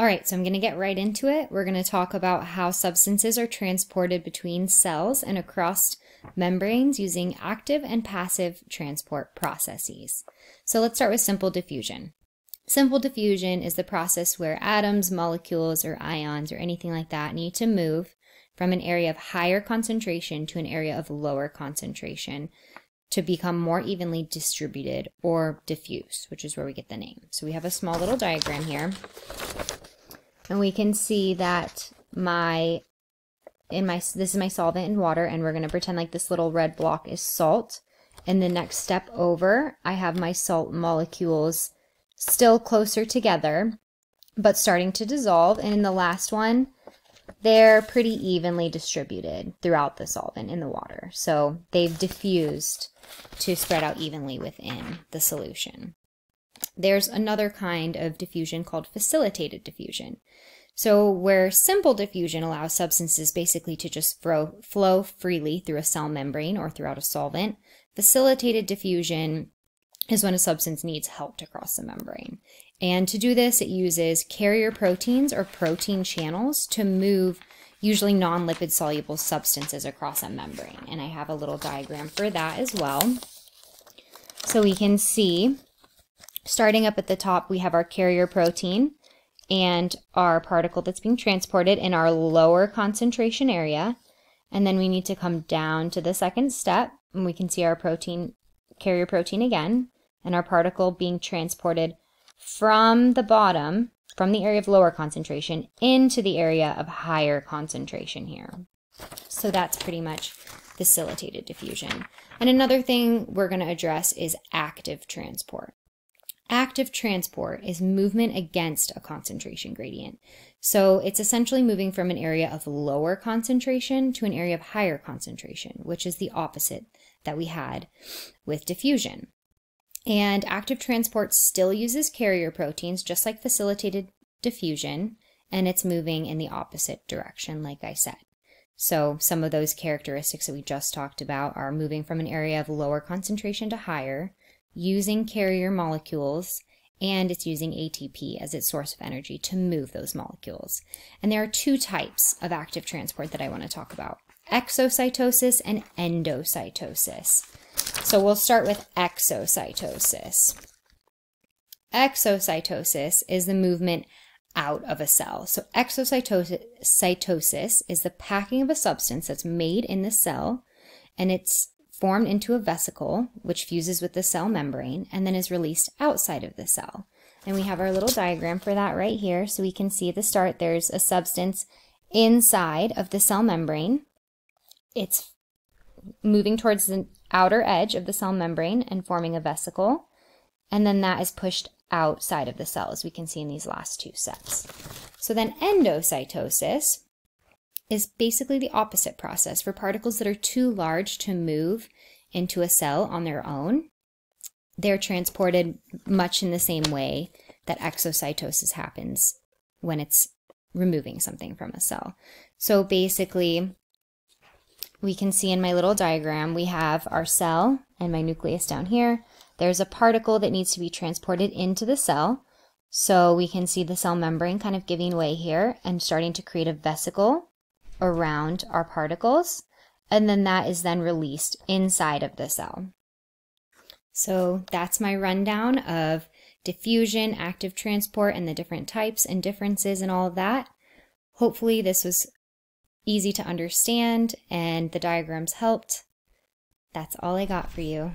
All right, so I'm going to get right into it. We're going to talk about how substances are transported between cells and across membranes using active and passive transport processes. So let's start with simple diffusion. Simple diffusion is the process where atoms, molecules, or ions, or anything like that need to move from an area of higher concentration to an area of lower concentration to become more evenly distributed or diffuse, which is where we get the name. So we have a small little diagram here. And we can see that this is my solvent in water, and we're going to pretend like this little red block is salt. And the next step over, I have my salt molecules still closer together, but starting to dissolve. And in the last one, they're pretty evenly distributed throughout the solvent in the water. So they've diffused to spread out evenly within the solution. There's another kind of diffusion called facilitated diffusion. So where simple diffusion allows substances basically to just flow freely through a cell membrane or throughout a solvent, facilitated diffusion is when a substance needs help to cross the membrane. And to do this, it uses carrier proteins or protein channels to move usually non-lipid soluble substances across a membrane. And I have a little diagram for that as well. So we can see, starting up at the top, we have our carrier protein and our particle that's being transported in our lower concentration area. And then we need to come down to the second step, and we can see our carrier protein again, and our particle being transported from the bottom, from the area of lower concentration, into the area of higher concentration here. So that's pretty much facilitated diffusion. And another thing we're going to address is active transport. Active transport is movement against a concentration gradient. So it's essentially moving from an area of lower concentration to an area of higher concentration, which is the opposite that we had with diffusion. And active transport still uses carrier proteins, just like facilitated diffusion, and it's moving in the opposite direction, like I said. So some of those characteristics that we just talked about are moving from an area of lower concentration to higher, using carrier molecules, and it's using ATP as its source of energy to move those molecules. And there are two types of active transport that I want to talk about: exocytosis and endocytosis. So we'll start with exocytosis. Exocytosis is the movement out of a cell. So exocytosis is the packing of a substance that's made in the cell, and it's formed into a vesicle, which fuses with the cell membrane and then is released outside of the cell. And we have our little diagram for that right here. So we can see at the start there's a substance inside of the cell membrane. It's moving towards the outer edge of the cell membrane and forming a vesicle. And then that is pushed outside of the cell, as we can see in these last two steps. So then endocytosis is basically the opposite process for particles that are too large to move into a cell on their own. They're transported much in the same way that exocytosis happens when it's removing something from a cell. So basically, we can see in my little diagram, we have our cell and my nucleus down here. There's a particle that needs to be transported into the cell. So we can see the cell membrane kind of giving way here and starting to create a vesicle around our particles, and then that is then released inside of the cell. So that's my rundown of diffusion, active transport, and the different types and differences and all of that. Hopefully this was easy to understand and the diagrams helped. That's all I got for you.